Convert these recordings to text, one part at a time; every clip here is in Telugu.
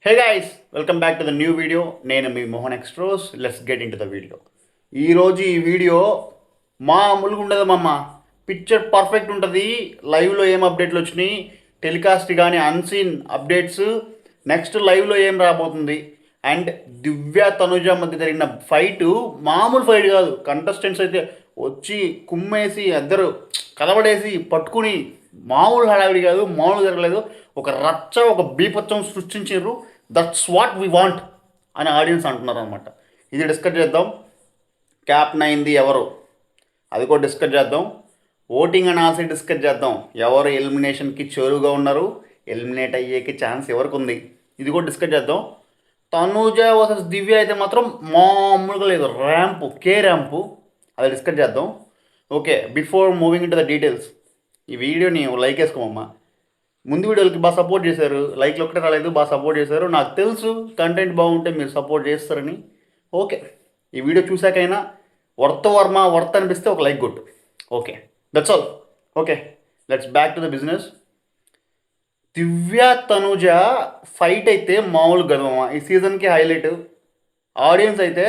Hey guys, welcome back to the new video. నేను మీ మోహన్ ఎక్స్ట్రోస్. Let's get into the video. ఈరోజు ఈ వీడియో మామూలుగా ఉండదు మమ్మ. పిక్చర్ పర్ఫెక్ట్ ఉంటుంది. లైవ్లో ఏం అప్డేట్లు వచ్చినాయి, టెలికాస్ట్ కానీ అన్సీన్ అప్డేట్స్, నెక్స్ట్ లైవ్లో ఏం రాబోతుంది, అండ్ దివ్య తనుజ మధ్య జరిగిన ఫైట్ మామూలు ఫైట్ కాదు. కంటెస్టెంట్స్ అయితే వచ్చి కుమ్మేసి ఇద్దరు కలవడేసి పట్టుకుని మామూలు హడావిడి కాదు, మామూలు జరగలేదు. ఒక రచ్చ, ఒక బీపత్సం సృష్టించారు. దట్స్ వాట్ వీ వాంట్ అని ఆడియన్స్ అంటున్నారు అనమాట. ఇది డిస్కస్ చేద్దాం. క్యాప్టెన్ అయింది ఎవరు, అది కూడా డిస్కస్ చేద్దాం. ఓటింగ్ అనాల్సి డిస్కస్ చేద్దాం. ఎవరు ఎలిమినేషన్కి చేరువుగా ఉన్నారు, ఎలిమినేట్ అయ్యేకి ఛాన్స్ ఎవరికి ఉంది, ఇది కూడా డిస్కస్ చేద్దాం. తనూజ వర్సెస్ దివ్య అయితే మాత్రం మామూలుగా లేదు. ర్యాంపు, కే ర్యాంపు, అది డిస్కస్ చేద్దాం. Okay, before moving in to the details, ఈ వీడియోని లైక్ వేసుకోమమ్మా. ముందు వీడియోలకి బాగా సపోర్ట్ చేశారు, లైక్లు ఒక్కటే రాలేదు, బాగా సపోర్ట్ చేశారు. నాకు తెలుసు కంటెంట్ బాగుంటే మీరు సపోర్ట్ చేస్తారని. ఓకే, ఈ వీడియో చూసాకైనా వర్త్ అనిపిస్తే ఒక లైక్ కొట్టు. Okay, that's all. Okay, let's back to the business. Divya Tanuja fight అయితే మామూలు గదమా, ఈ సీజన్కి హైలైట్. ఆడియన్స్ అయితే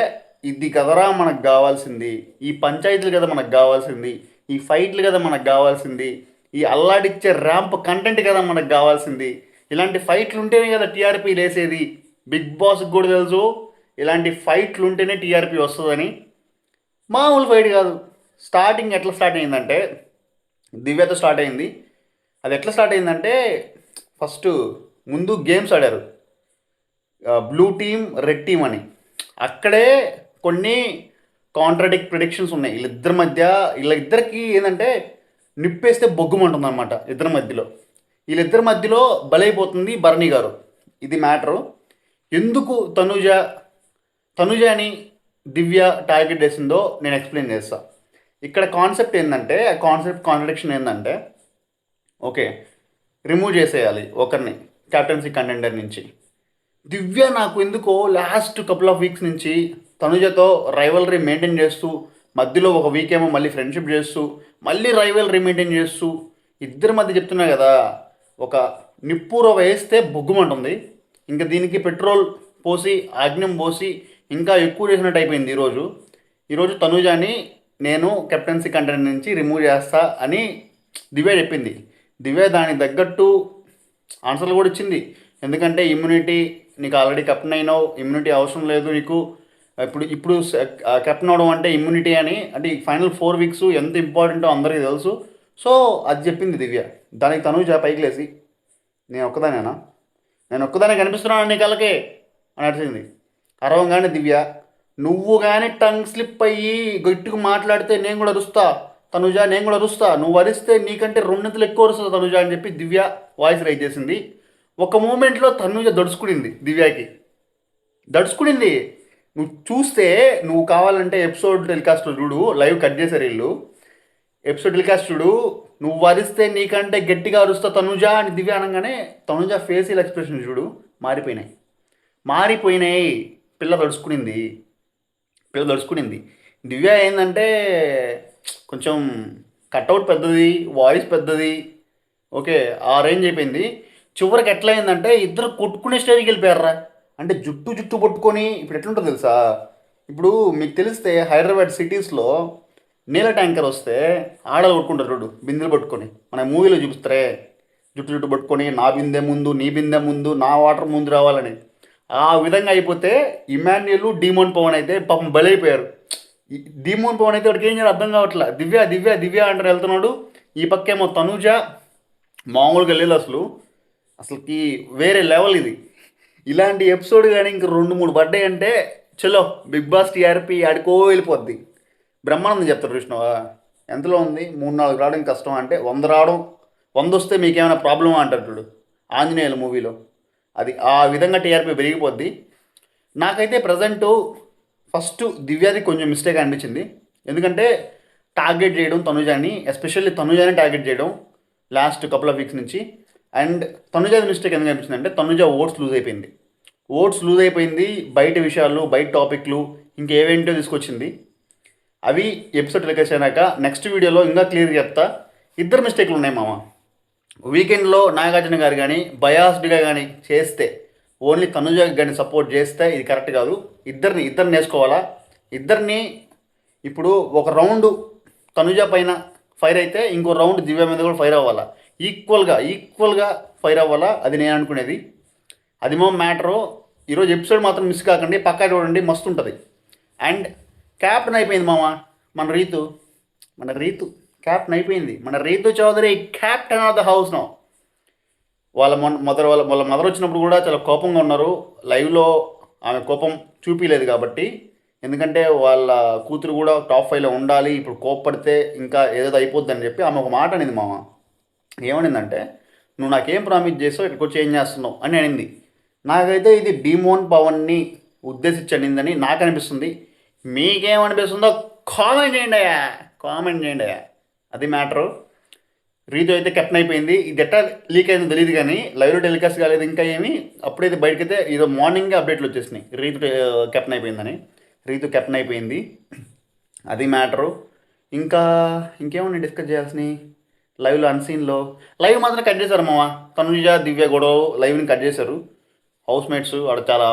ఇది కదరా మనకు కావాల్సింది, ఈ పంచాయతీలు కదా మనకు కావాల్సింది, ఈ ఫైట్లు కదా మనకు కావాల్సింది, ఈ అల్లాడిచ్చే ర్యాంప్ కంటెంట్ కదా మనకు కావాల్సింది. ఇలాంటి ఫైట్లు ఉంటేనే కదా టీఆర్పీ లేసేది. బిగ్ బాస్కి కూడా తెలుసు ఇలాంటి ఫైట్లు ఉంటేనే టీఆర్పీ వస్తుందని. మామూలు ఫైట్ కాదు. స్టార్టింగ్ ఎట్లా స్టార్ట్ అయిందంటే, దివ్యతో స్టార్ట్ అయింది. అది ఎట్లా స్టార్ట్ అయిందంటే, ఫస్ట్ ముందు గేమ్స్ ఆడారు, బ్లూ టీమ్ రెడ్ టీమ్ అని. అక్కడే కొన్ని కాంట్రాడిక్ట్ ప్రిడిక్షన్స్ ఉన్నాయి వీళ్ళిద్దరి మధ్య. వీళ్ళిద్దరికి ఏంటంటే నిప్పేస్తే బొగ్గుమంటుంది అనమాట ఇద్దరి మధ్యలో. వీళ్ళిద్దరి మధ్యలో బలైపోతుంది భరణి గారు. ఇది మ్యాటరు. ఎందుకు తనుజని దివ్య టార్గెట్ వేసిందో నేను ఎక్స్ప్లెయిన్ చేస్తాను. ఇక్కడ కాన్సెప్ట్ ఏంటంటే, ఆ కాన్సెప్ట్ కాంట్రడిక్షన్ ఏంటంటే, ఓకే, రిమూవ్ చేసేయాలి ఒకరిని కెప్టెన్సీ కంటెండర్ నుంచి. దివ్య నాకు ఎందుకో లాస్ట్ కపుల్ ఆఫ్ వీక్స్ నుంచి తనుజతో రైవలరీ మెయింటైన్ చేస్తూ, మధ్యలో ఒక వీక్ ఏమో మళ్ళీ ఫ్రెండ్షిప్ చేస్తూ, మళ్ళీ రైవలరీ మెయింటైన్ చేస్తూ, ఇద్దరి మధ్య చెప్తున్నా కదా, ఒక నిప్పూర వేస్తే బొగ్గుమంటుంది. ఇంకా దీనికి పెట్రోల్ పోసి ఆగ్న్యం పోసి ఇంకా ఎక్కువ చేసినట్టు అయిపోయింది. ఈరోజు తనుజాని నేను కెప్టెన్సీ కంటెంట్ నుంచి రిమూవ్ చేస్తా అని దివ్య చెప్పింది. దివ్య దానికి తగ్గట్టు ఆన్సర్లు కూడా ఇచ్చింది. ఎందుకంటే ఇమ్యూనిటీ, నీకు ఆల్రెడీ కెప్టెన్ అయినావు, ఇమ్యూనిటీ అవసరం లేదు నీకు. ఇప్పుడు కెప్టెన్ అవడం అంటే ఇమ్యూనిటీ అని, అంటే ఈ ఫైనల్ 4 వీక్స్ ఎంత ఇంపార్టెంటో అందరికీ తెలుసు. సో అది చెప్పింది దివ్య. దానికి తనుజ పైకి లేసి, నేను ఒక్కదానే కనిపిస్తున్నాను నీ కళ్ళకే అని అడిచింది. అరవంగానే దివ్య, నువ్వు కానీ టంగ్ స్లిప్ అయ్యి గట్టిగా మాట్లాడితే నేను కూడా అరుస్తా తనుజ, నేను కూడా అరుస్తా, నువ్వు అరిస్తే నీకంటే రెండింతలు ఎక్కువ అరుస్తుంది తనుజ అని చెప్పి దివ్య వాయిస్ రైజ్ చేసింది. ఒక మూమెంట్లో తనుజ దడుచుకునింది, దివ్యకి దడుచుకునింది. నువ్వు చూస్తే, నువ్వు కావాలంటే ఎపిసోడ్ టెలికాస్ట్ చూడు, లైవ్ కట్ చేశారు వీళ్ళు, ఎపిసోడ్ టెలికాస్ట్ చూడు. నువ్వు వరిస్తే నీకంటే గట్టిగా అరుస్తా తనుజ అని దివ్య అనగానే తనుజ ఫేషియల్ ఎక్స్ప్రెషన్ చూడు మారిపోయినాయి. పిల్ల దడుచుకునింది. దివ్య ఏంటంటే కొంచెం కట్అవుట్ పెద్దది, వాయిస్ పెద్దది, ఓకే, ఆ రేంజ్ అయిపోయింది. చివరికి ఎట్లా అయిందంటే ఇద్దరు కొట్టుకునే స్టేజ్కి వెళ్ళిపోయారా. అంటే జుట్టు పట్టుకొని, ఇప్పుడు ఎట్లుంటుందో తెలుసా, ఇప్పుడు మీకు తెలిస్తే హైదరాబాద్ సిటీస్లో నీళ్ళ ట్యాంకర్ వస్తే ఆడలు కొట్టుకుంటారు చూడు, బిందెలు పట్టుకొని. మన మూవీలో చూపిస్తారే, జుట్టు పట్టుకొని, నా బిందె ముందు, నీ బిందె ముందు, నా వాటర్ ముందు రావాలని. ఆ విధంగా అయిపోతే ఇమాన్యుయల్, డీమోన్ పవన్ అయితే పాపం బలైపోయారు. డీమోన్ పవన్ అయితే వాడికి ఏం చేయాలి అర్థం కావట్లే. దివ్య అంటారు వెళ్తున్నాడు. ఈ పక్కేమో తనుజ మామూలుగా లేదు, అసలుకి వేరే లెవెల్ ఇది. ఇలాంటి ఎపిసోడ్ కానీ ఇంక 2-3 పడ్డాయి అంటే చలో బిగ్ బాస్ టీఆర్పీ ఆడికో వెళ్ళిపోద్ది. బ్రహ్మానందం చెప్తారు చూసినావా, ఎంతలో ఉంది 3-4 రావడం కష్టం అంటే 100 రావడం, 100 వస్తే మీకేమైనా ప్రాబ్లమా అంటారు చూడు ఆంజనేయుల మూవీలో. అది ఆ విధంగా టీఆర్పీ పెరిగిపోద్ది. నాకైతే ప్రజెంటు ఫస్ట్ దివ్యాది కొంచెం మిస్టేక్ అనిపించింది. ఎందుకంటే టార్గెట్ చేయడం తనుజాని, ఎస్పెషల్లీ తనుజాని టార్గెట్ చేయడం లాస్ట్ కపుల్ ఆఫ్ వీక్స్ నుంచి. అండ్ తనుజాది మిస్టేక్ ఎందుకు అనిపించింది అంటే, తనుజ ఓట్స్ లూజ్ అయిపోయింది. బయట విషయాలు, బయట టాపిక్లు ఇంకేవేంటో తీసుకొచ్చింది. అవి ఎపిసోడ్ టెలికాస్ట్ అయినాక నెక్స్ట్ వీడియోలో ఇంకా క్లియర్గా చెప్తా. ఇద్దరు మిస్టేక్లు ఉన్నాయి మామ. వీకెండ్లో నాగార్జున గారు కానీ బయాస్డ్గా కానీ చేస్తే ఓన్లీ తనుజ గారిని సపోర్ట్ చేస్తే ఇది కరెక్ట్ కాదు. ఇద్దరిని వేసుకోవాలా. ఇద్దరిని ఇప్పుడు ఒక రౌండ్ తనుజ పైన ఫైర్ అయితే ఇంకో రౌండ్ దివ్య మీద కూడా ఫైర్ అవ్వాలా. ఈక్వల్గా ఫైర్ అవ్వాలా. అది నేను అనుకునేది. అది మా మ్యాటరు. ఈరోజు ఎపిసోడ్ మాత్రం మిస్ కాకండి, పక్కా చూడండి, మస్తు ఉంటుంది. అండ్ క్యాప్టెన్ అయిపోయింది మామ మన రీతు క్యాప్టెన్ అయిపోయింది. మన Reethu Chowdary captain of the house no. వాళ్ళ మదర్ వచ్చినప్పుడు కూడా చాలా కోపంగా ఉన్నారు. లైవ్లో ఆమె కోపం చూపించలేదు కాబట్టి, ఎందుకంటే వాళ్ళ కూతురు కూడా టాప్ 5లో ఉండాలి. ఇప్పుడు కోప్పడితే ఇంకా ఏదో అయిపోద్ది అని చెప్పి ఆమె ఒక మాట అనింది మామ. ఏమనిందంటే, నువ్వు నాకేం ప్రామిస్ చేసావు, ఇక్కడికి వచ్చి ఏం చేస్తున్నావు అని అనింది. నాకైతే ఇది డిమోన్ పవన్ని ఉద్దేశించి అనిందని నాకు అనిపిస్తుంది. మీకేమనిపిస్తుందో కామెంట్ చేయండి అయ్యా. అది మ్యాటరు. రీతు అయితే కెప్టెన్ అయిపోయింది. ఇది ఎట్లా లీక్ అయిందో తెలియదు కానీ లైవ్లో టెలికాస్ట్ కాలేదు ఇంకా ఏమి. అప్పుడైతే బయటకైతే ఈరోజు మార్నింగే అప్డేట్లు వచ్చేసినాయి రీతు కెప్టెన్ అయిపోయిందని. రీతు కెప్టెన్ అయిపోయింది. అది మ్యాటరు. ఇంకేమన్నా డిస్కస్ చేయాల్సినవి లైవ్లో అన్సీన్లో. లైవ్ మాత్రం కట్ చేశారు మామ. తనుజ దివ్య గొడవ లైవ్ని కట్ చేశారు. హౌస్ మేట్స్ ఆడ చాలా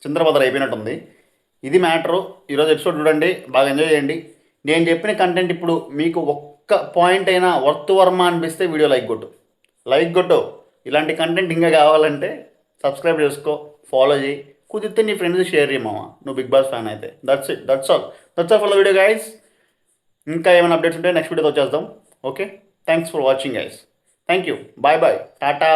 చిందరబదర అయిపోయినట్టుంది. ఇది మ్యాటరు. ఈరోజు ఎపిసోడ్ చూడండి, బాగా ఎంజాయ్ చేయండి. నేను చెప్పిన కంటెంట్ ఇప్పుడు మీకు ఒక్క పాయింట్ అయినా వర్త్ వర్మ అనిపిస్తే వీడియో లైక్ కొట్టు. ఇలాంటి కంటెంట్ ఇంకా కావాలంటే సబ్స్క్రైబ్ చేసుకో, ఫాలో చేయి, కుదిరితే నీ ఫ్రెండ్స్ షేర్ చేయమావా నువ్వు బిగ్ బాస్ ఫ్యాన్ అయితే. That's all for the video guys. ఇంకా ఏమైనా అప్డేట్స్ ఉంటే నెక్స్ట్ వీడియోతో వచ్చేద్దాం. Okay, thanks for watching guys. Thank you, bye Tata.